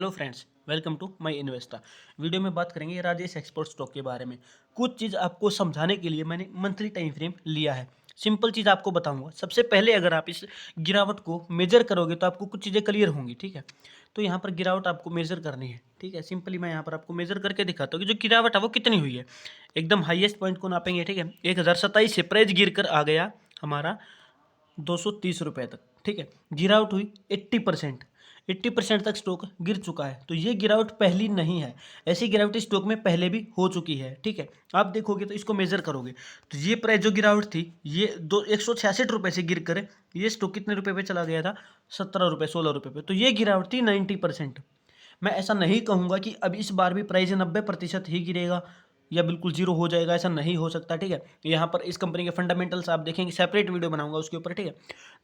Hello friends, welcome to my investor. Video में बात करेंगे राजेश एक्सपोर्ट स्टॉक के बारे में। कुछ चीज़ आपको समझाने के लिए मैंने मंथली टाइम फ्रेम लिया है। सिंपल चीज़ आपको बताऊंगा। सबसे पहले अगर आप इस गिरावट को मेजर करोगे तो आपको कुछ चीज़ें क्लियर होंगी, ठीक है। तो यहाँ पर गिरावट आपको मेजर करनी है, ठीक है। सिंपली मैं यहाँ पर आपको मेजर करके दिखाता हूँ कि जो गिरावट है वो कितनी हुई है। एकदम हाईएस्ट पॉइंट को नापेंगे, ठीक है। 1027 से प्राइस गिर कर आ गया हमारा 230 रुपये तक, ठीक है। गिरावट हुई 80%। 80% तक स्टॉक गिर चुका है, तो ये गिरावट पहली नहीं है। ऐसी गिरावट इस स्टॉक में पहले भी हो चुकी है, ठीक है। आप देखोगे तो इसको मेजर करोगे तो ये प्राइस जो गिरावट थी ये 166 रुपये से गिर कर ये स्टॉक कितने रुपए पे चला गया था? 17 रुपये 16 रुपये पे। तो ये गिरावट थी 90%। मैं ऐसा नहीं कहूँगा कि अब इस बार भी प्राइस 90% ही गिरेगा या बिल्कुल जीरो हो जाएगा, ऐसा नहीं हो सकता, ठीक है। यहाँ पर इस कंपनी के फंडामेंटल्स आप देखेंगे, सेपरेट वीडियो बनाऊंगा उसके ऊपर, ठीक है।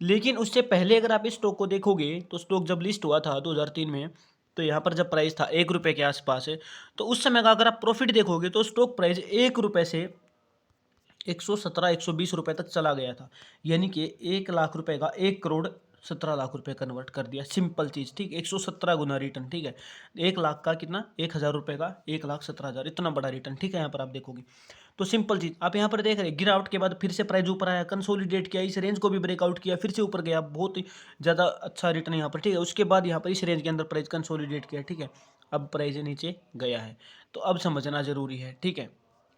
लेकिन उससे पहले अगर आप इस स्टॉक को देखोगे तो स्टॉक जब लिस्ट हुआ था 2003 में, तो यहाँ पर जब प्राइस था 1 रुपये के आसपास है, तो उस समय का अगर आप प्रॉफिट देखोगे तो स्टॉक प्राइस 1 रुपये से 117 120 रुपये तक चला गया था। यानी कि 1 लाख रुपए का 1 करोड़ 17 लाख रुपए कन्वर्ट कर दिया। सिंपल चीज़, ठीक। 117 गुना रिटर्न, ठीक है। 1 लाख का कितना? 1,000 रुपये का 1,17,000, इतना बड़ा रिटर्न, ठीक है। यहाँ पर आप देखोगे तो सिंपल चीज़ आप यहाँ पर देख रहे हैं। गिरावट के बाद फिर से प्राइस ऊपर आया, कंसोलिडेट किया, इस रेंज को भी ब्रेकआउट किया, फिर से ऊपर गया। बहुत ही ज़्यादा अच्छा रिटर्न यहाँ पर, ठीक है। उसके बाद यहाँ पर इस रेंज के अंदर प्राइस कंसोलिडेट किया, ठीक है। अब प्राइस नीचे गया है, तो अब समझना जरूरी है, ठीक है।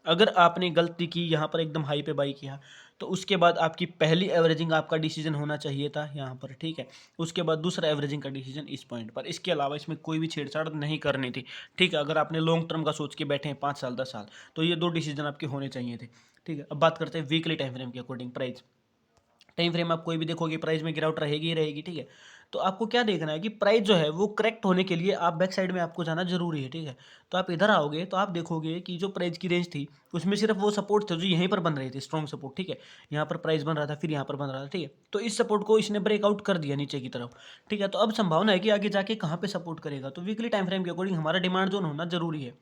अगर आपने गलती की यहाँ पर एकदम हाई पे बाई किया, तो उसके बाद आपकी पहली एवरेजिंग आपका डिसीजन होना चाहिए था यहाँ पर, ठीक है। उसके बाद दूसरा एवरेजिंग का डिसीजन इस पॉइंट पर। इसके अलावा इसमें कोई भी छेड़छाड़ नहीं करनी थी, ठीक है। अगर आपने लॉन्ग टर्म का सोच के बैठे हैं 5 साल 10 साल, तो ये दो डिसीजन आपके होने चाहिए थे, ठीक है। अब बात करते हैं वीकली टाइम फ्रेम के अकॉर्डिंग। प्राइस टाइम फ्रेम आप कोई भी देखोगे प्राइस में गिरावट रहेगी ही रहेगी, ठीक है। तो आपको क्या देखना है कि प्राइस जो है वो करेक्ट होने के लिए आप बैक साइड में आपको जाना जरूरी है, ठीक है। तो आप इधर आओगे तो आप देखोगे कि जो प्राइस की रेंज थी उसमें सिर्फ वो सपोर्ट थे जो यहीं पर बन रहे थे, स्ट्रॉन्ग सपोर्ट, ठीक है। यहाँ पर प्राइस बन रहा था, फिर यहाँ पर बन रहा था, ठीक है। तो इस सपोर्ट को इसने ब्रेकआउट कर दिया नीचे की तरफ, ठीक है। तो अब संभावना है कि आगे जाके कहाँ पे सपोर्ट करेगा। तो वीकली टाइम फ्रेम के अकॉर्डिंग हमारा डिमांड जोन होना जरूरी है।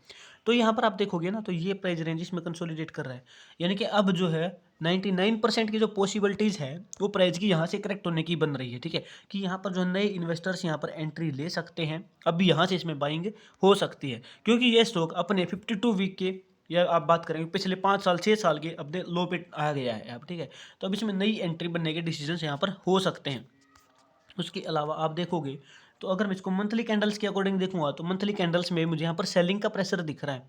तो यहाँ पर आप देखोगे ना, तो ये प्राइस रेंज इसमें कंसोलिडेट कर रहा है। यानी कि अब जो है 99% की जो पॉसिबिलिटीज़ है वो प्राइस की यहाँ से करेक्ट होने की बन रही है, ठीक है। कि यहाँ पर जो नए इन्वेस्टर्स यहाँ पर एंट्री ले सकते हैं, अब भी यहाँ से इसमें बाइंग हो सकती है, क्योंकि ये स्टॉक अपने 52 वीक के, या आप बात करेंगे पिछले 5 साल 6 साल के अपने लो पे आ गया है अब, ठीक है। तो अब इसमें नई एंट्री बनने के डिसीजन यहाँ पर हो सकते हैं। उसके अलावा आप देखोगे तो अगर मैं इसको मंथली कैंडल्स के अकॉर्डिंग देखूंगा तो मंथली कैंडल्स में मुझे यहाँ पर सेलिंग का प्रेशर दिख रहा है।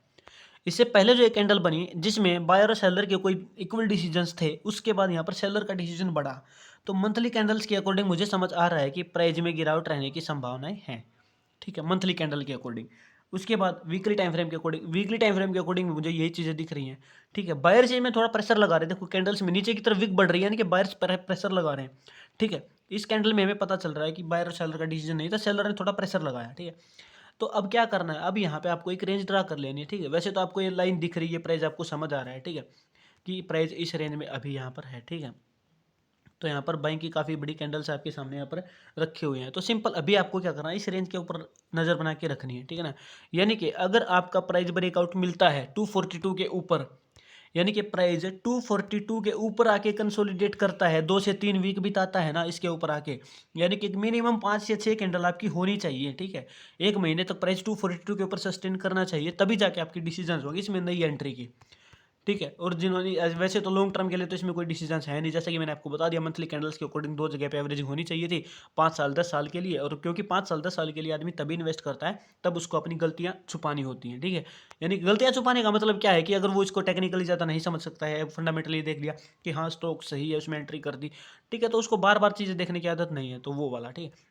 इससे पहले जो एक कैंडल बनी जिसमें बायर और सेलर के कोई इक्वल डिसीजंस थे, उसके बाद यहाँ पर सेलर का डिसीजन बढ़ा। तो मंथली कैंडल्स के अकॉर्डिंग मुझे समझ आ रहा है कि प्राइस में गिरावट रहने की संभावनाएं हैं, ठीक है, मंथली कैंडल के अकॉर्डिंग। उसके बाद वीकली टाइम फ्रेम के अकॉर्डिंग मुझे यही चीज़ें दिख रही हैं, ठीक है। बायर्स में थोड़ा प्रेशर लगा रहे हैं, देखो कैंडल्स में नीचे की तरफ विक बढ़ रही है, यानी कि बायर्स प्रेशर लगा रहे हैं, ठीक है। इस कैंडल में हमें पता चल रहा है कि बायर और सेलर का डिसीजन नहीं था, सेलर ने थोड़ा प्रेशर लगाया, ठीक है। तो अब क्या करना है, अब यहाँ पे आपको एक रेंज ड्रा कर लेनी है, ठीक है। वैसे तो आपको ये लाइन दिख रही है, प्राइस आपको समझ आ रहा है, ठीक है, कि प्राइस इस रेंज में अभी यहाँ पर है, ठीक है। तो यहाँ पर बाइंग की काफ़ी बड़ी कैंडल्स आपके सामने यहाँ पर रखे हुए हैं। तो सिंपल अभी आपको क्या करना है, इस रेंज के ऊपर नज़र बना के रखनी है, ठीक है ना। यानी कि अगर आपका प्राइस ब्रेकआउट मिलता है 242 के ऊपर, यानी कि प्राइस 242 के ऊपर आके कंसोलिडेट करता है, 2 से 3 वीक बिताता है ना इसके ऊपर आके, यानी कि मिनिमम 5 से 6 कैंडल आपकी होनी चाहिए, ठीक है। एक महीने तक प्राइस 242 के ऊपर सस्टेन करना चाहिए, तभी जाके आपकी डिसीजन होगी इसमें नई एंट्री की, ठीक है। और जिन्होंने वैसे तो लॉन्ग टर्म के लिए तो इसमें कोई डिसीजन है नहीं, जैसा कि मैंने आपको बता दिया मंथली कैंडल्स के अकॉर्डिंग दो जगह पे एवरेजिंग होनी चाहिए थी, 5 साल 10 साल के लिए। और क्योंकि 5 साल 10 साल के लिए आदमी तभी इन्वेस्ट करता है तब उसको अपनी गलतियां छुपानी होती हैं, ठीक है। यानी गलतियां छुपाने का मतलब क्या है कि अगर वो इसको टेक्निकली ज़्यादा नहीं समझ सकता है, फंडामेंटली देख लिया कि हाँ स्टॉक सही है, उसमें एंट्री कर दी, ठीक है, तो उसको बार बार चीज़ें देखने की आदत नहीं है, तो वो वाला, ठीक है।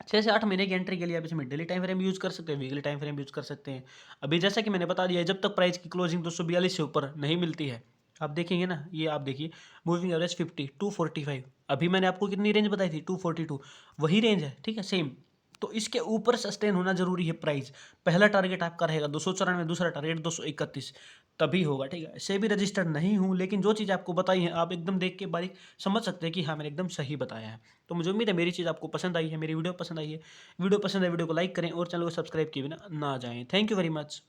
6 से 8 महीने की एंट्री के लिए आप इसमें डेली टाइम फ्रेम यूज़ कर सकते हैं, वीकली टाइम फ्रेम यूज़ कर सकते हैं। अभी जैसा कि मैंने बता दिया है, जब तक प्राइस की क्लोजिंग 242 से ऊपर नहीं मिलती है, आप देखेंगे ना, ये आप देखिए मूविंग एवरेज 50 245, अभी मैंने आपको कितनी रेंज बताई थी 242, वही रेंज है, ठीक है, सेम। तो इसके ऊपर सस्टेन होना जरूरी है प्राइस। पहला टारगेट आपका रहेगा 294, दूसरा टारगेट 231, तभी होगा, ठीक है। इससे भी रजिस्टर्ड नहीं हूँ, लेकिन जो चीज़ आपको बताई है आप एकदम देख के बारीक समझ सकते हैं कि हाँ मैंने एकदम सही बताया है। तो मुझे उम्मीद है मेरी चीज़ आपको पसंद आई है, मेरी वीडियो पसंद आई है। वीडियो पसंद है, वीडियो को लाइक करें और चैनल को सब्सक्राइब किए बिना ना जाएं। Thank you very much.